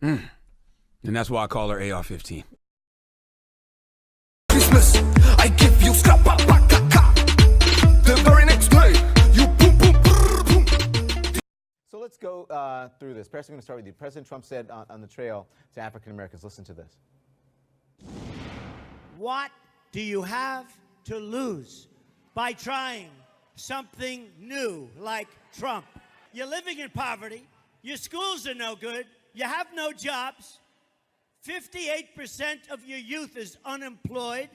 And that's why I call her AR-15. Christmas, I give you scrap the very next day, you boom boom boom. So let's go through this. Paris, I'm going to start with you. President Trump said on the trail to African Americans, listen to this. What do you have to lose by trying something new like Trump? You're living in poverty. Your schools are no good. You have no jobs. 58% of your youth is unemployed.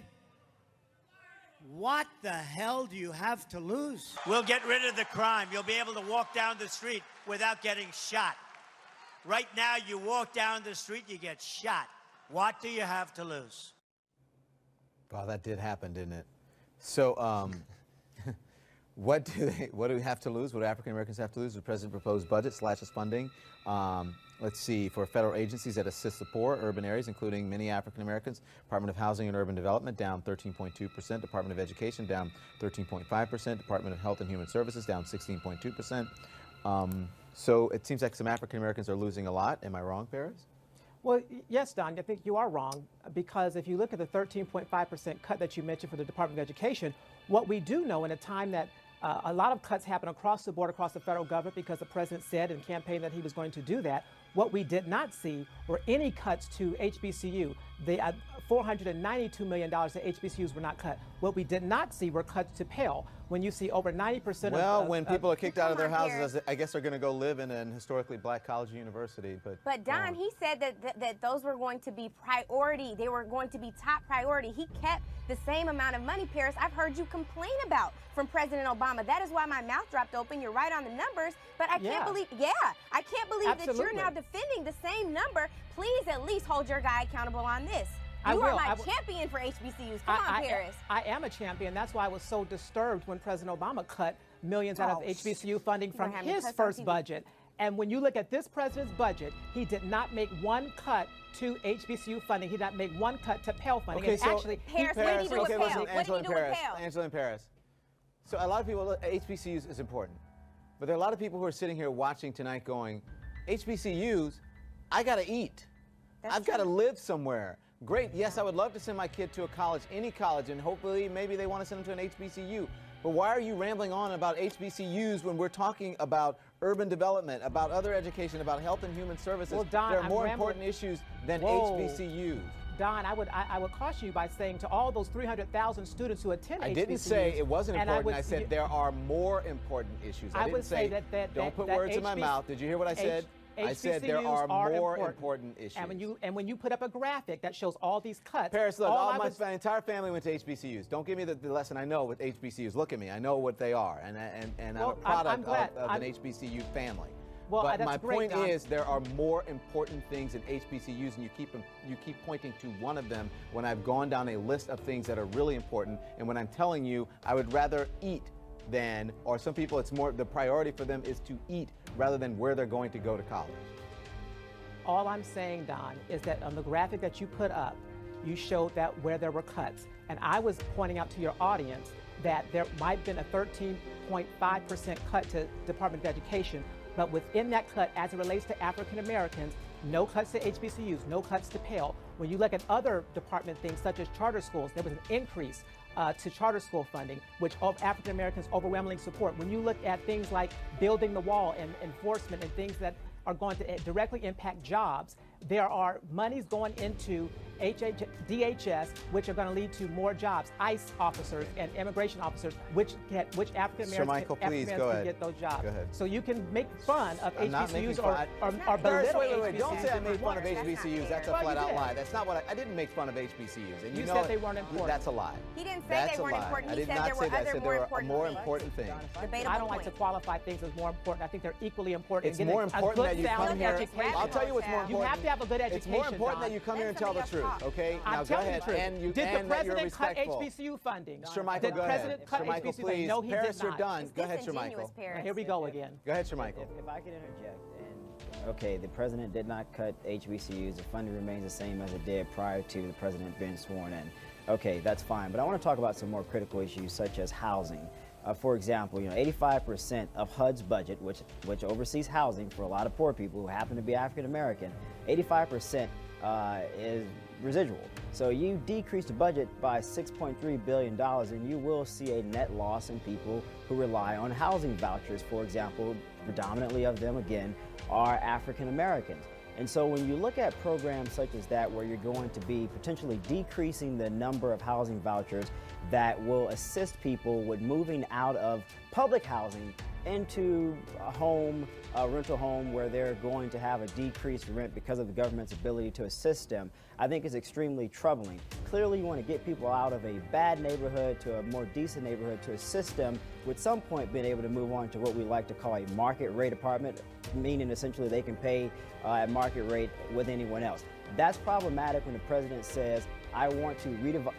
What the hell do you have to lose? We'll get rid of the crime. You'll be able to walk down the street without getting shot. Right now, you walk down the street, you get shot. What do you have to lose? Wow, that did happen, didn't it? So, what do we have to lose? What do African Americans have to lose? The president proposed budget slashes funding. Let's see, for federal agencies that assist the poor, urban areas, including many African Americans. Department of Housing and Urban Development down 13.2%. Department of Education down 13.5%. Department of Health and Human Services down 16.2%. So it seems like some African Americans are losing a lot. Am I wrong, Paris? Well, yes, Don, I think you are wrong, because if you look at the 13.5% cut that you mentioned for the Department of Education, what we do know in a time that a lot of cuts happen across the board, across the federal government, because the president said in campaign that he was going to do that. What we did not see were any cuts to HBCU. The $492 million to HBCUs were not cut. What we did not see were cuts to Pell. When you see over 90% well, when people are kicked out of their houses, I guess they're going to go live in an historically black college or university. But Don, he said that those were going to be priority. They were going to be top priority. He kept the same amount of money, Paris, I've heard you complain about from President Obama. That is why my mouth dropped open. You're right on the numbers, but I can't believe, I can't believe that you're now defending the same number. Please at least hold your guy accountable on this. You are my champion for HBCUs. Come on, Paris. I am a champion. That's why I was so disturbed when President Obama cut millions out of HBCU funding from his first budget. And when you look at this president's budget, he did not make one cut to HBCU funding. He did not make one cut to Pell funding. Okay, and so actually, Paris, what do you do with Pell? What do you do with Pell? Angela in Paris. So a lot of people, HBCUs is important. But there are a lot of people who are sitting here watching tonight going, HBCUs, I got to eat. I've got to live somewhere. Great, yes, I would love to send my kid to a college, any college, and hopefully maybe they want to send them to an HBCU. But why are you rambling on about HBCUs when we're talking about urban development, about other education, about health and human services? Well, Don, there are more important issues than HBCUs. Don, I would caution you by saying to all those 300,000 students who attend HBCUs. I didn't say it wasn't important. I said there are more important issues. I didn't say don't put words in my mouth. Did you hear what I said? I said there are more important issues. And when you put up a graphic that shows all these cuts. Paris, look, my entire family went to HBCUs. Don't give me the lesson I know with HBCUs. Look at me. I know what they are. And I'm a product of an HBCU family. Well, but my great, point is there are more important things in HBCUs, and you keep pointing to one of them when I've gone down a list of things that are really important. And when I'm telling you I would rather eat than, or some people it's more, the priority for them is to eat rather than where they're going to go to college. All I'm saying, Don, is that on the graphic that you put up, you showed that where there were cuts. And I was pointing out to your audience that there might have been a 13.5% cut to Department of Education, but within that cut, as it relates to African Americans, no cuts to HBCUs, no cuts to Pell. When you look at other department things, such as charter schools, there was an increase to charter school funding, which African Americans overwhelmingly support. When you look at things like building the wall and enforcement and things that are going to directly impact jobs, there are monies going into DHS, which are going to lead to more jobs, ICE officers and immigration officers, which African Americans can get those jobs. Go ahead. So you can make fun of HBCUs or belittle HBCUs. Wait, don't say I made fun of HBCUs. That's a flat out lie. That's not what I didn't make fun of HBCUs. And you said they weren't important. That's a lie. He didn't say they weren't important. He said there were other more important things. I don't like to qualify things as more important. I think they're equally important. It's more important that you come here. I'll tell you what's more important. You have to have a good education. It's more important that you come here and tell the truth. Okay, now go ahead. Did the president cut HBCU funding? Shermichael, go ahead. Did the president cut HBCU funding? No, he Paris, did not. you're done. Go ahead, Shermichael. Here we go again. Go ahead, Shermichael. If I could interject, okay, the president did not cut HBCUs. The funding remains the same as it did prior to the president being sworn in. Okay, that's fine. But I want to talk about some more critical issues such as housing. For example, 85% of HUD's budget, which oversees housing for a lot of poor people who happen to be African American, 85% is residual. So you decrease the budget by $6.3 billion, and you will see a net loss in people who rely on housing vouchers. For example, predominantly of them, again, are African Americans. And so when you look at programs such as that, where you're going to be potentially decreasing the number of housing vouchers that will assist people with moving out of public housing into a home, a rental home, where they're going to have a decreased rent because of the government's ability to assist them, I think is extremely troubling. Clearly, you want to get people out of a bad neighborhood to a more decent neighborhood to assist them with some point being able to move on to what we like to call a market rate apartment, meaning essentially they can pay at market rate with anyone else. That's problematic when the president says, I want to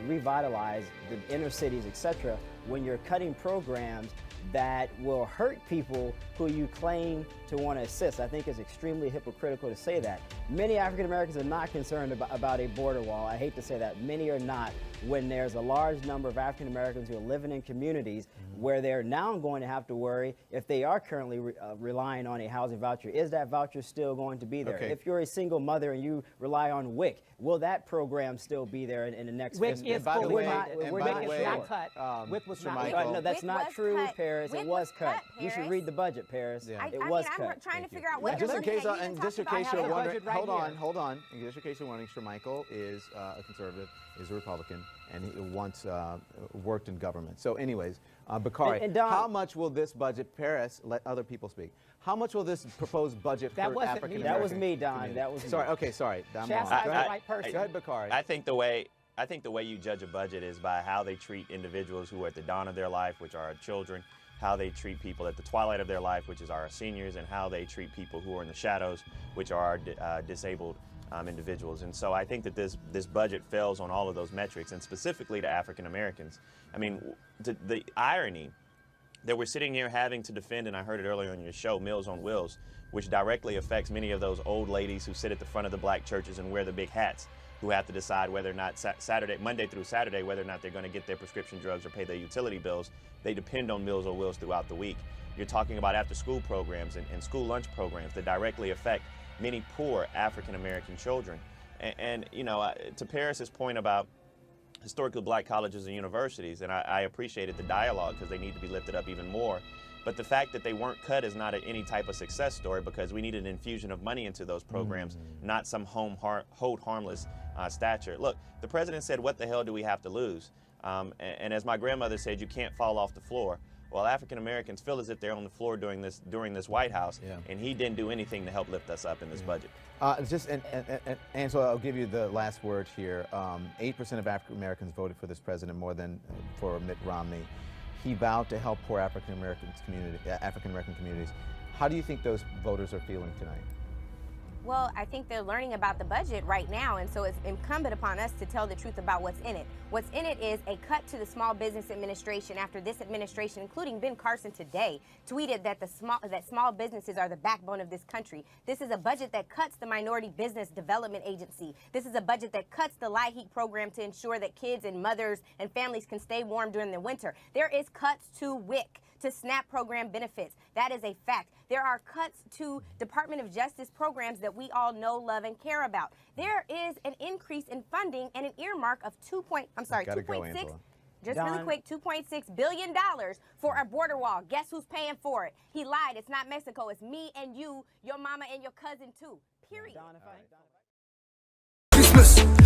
revitalize the inner cities, etc., when you're cutting programs that will hurt people who you claim to want to assist. I think it's extremely hypocritical to say that. Many African Americans are not concerned about a border wall. I hate to say that. Many are not, when there's a large number of African Americans who are living in communities where they're now going to have to worry, if they are currently relying on a housing voucher, is that voucher still going to be there? Okay. If you're a single mother and you rely on WIC, will that program still be there in the next WIC fiscal is by the fully way- funded. and WIC by the is way, not cut. WIC was not Shermichael- cut. No, that's WIC not was true, cut. Paris. WIC It was was cut. cut, You should Paris. read the budget, Paris. Yeah. It was I'm cut. trying to figure out what Just you're in case, looking at. You and didn't just in talk case about you're I have the wondering, budget right hold on. here. In just in case you're wondering, Shermichael is a conservative, is a Republican, and he once worked in government. So, anyways, Bakari, And Don- how much will this budget? Paris, let other people speak. How much will this proposed budget That hurt wasn't me. African That American? was me, Don. community? That was me. Sorry. Okay. Sorry. I'm Chastise wrong. the Go ahead. right person. Go ahead, Bakari. I think the way you judge a budget is by how they treat individuals who are at the dawn of their life, which are our children, how they treat people at the twilight of their life, which is our seniors, and how they treat people who are in the shadows, which are our disabled individuals. And so I think that this budget fails on all of those metrics, and specifically to African Americans. I mean, the irony that we're sitting here having to defend, and I heard it earlier on your show, Meals on Wheels, which directly affects many of those old ladies who sit at the front of the black churches and wear the big hats, who have to decide whether or not Monday through Saturday, whether or not they're going to get their prescription drugs or pay their utility bills. They depend on Meals on Wheels throughout the week. You're talking about after-school programs and school lunch programs that directly affect many poor African-American children. And to Paris's point about historically black colleges and universities, and I appreciated the dialogue because they need to be lifted up even more. But the fact that they weren't cut is not any type of success story, because we need an infusion of money into those programs, not some hold harmless stature. Look, the president said, what the hell do we have to lose? And as my grandmother said, you can't fall off the floor. Well, African Americans feel as if they're on the floor during this White House, and he didn't do anything to help lift us up in this budget. Angela, I'll give you the last word here. 8% of African Americans voted for this president, more than for Mitt Romney. He vowed to help poor African American communities. How do you think those voters are feeling tonight? Well, I think they're learning about the budget right now, and so it's incumbent upon us to tell the truth about what's in it. What's in it is a cut to the Small Business Administration after this administration, including Ben Carson today, tweeted that small businesses are the backbone of this country. This is a budget that cuts the Minority Business Development Agency. This is a budget that cuts the LIHEAP program to ensure that kids and mothers and families can stay warm during the winter. There is cuts to WIC, to SNAP program benefits. That is a fact. There are cuts to Department of Justice programs that we all know, love, and care about. There is an increase in funding and an earmark of Gotta go, Angela. just Don, really quick, $2.6 billion for a border wall. Guess who's paying for it? He lied. It's not Mexico. It's me and you, your mama and your cousin too. Period. Don, if I- Christmas.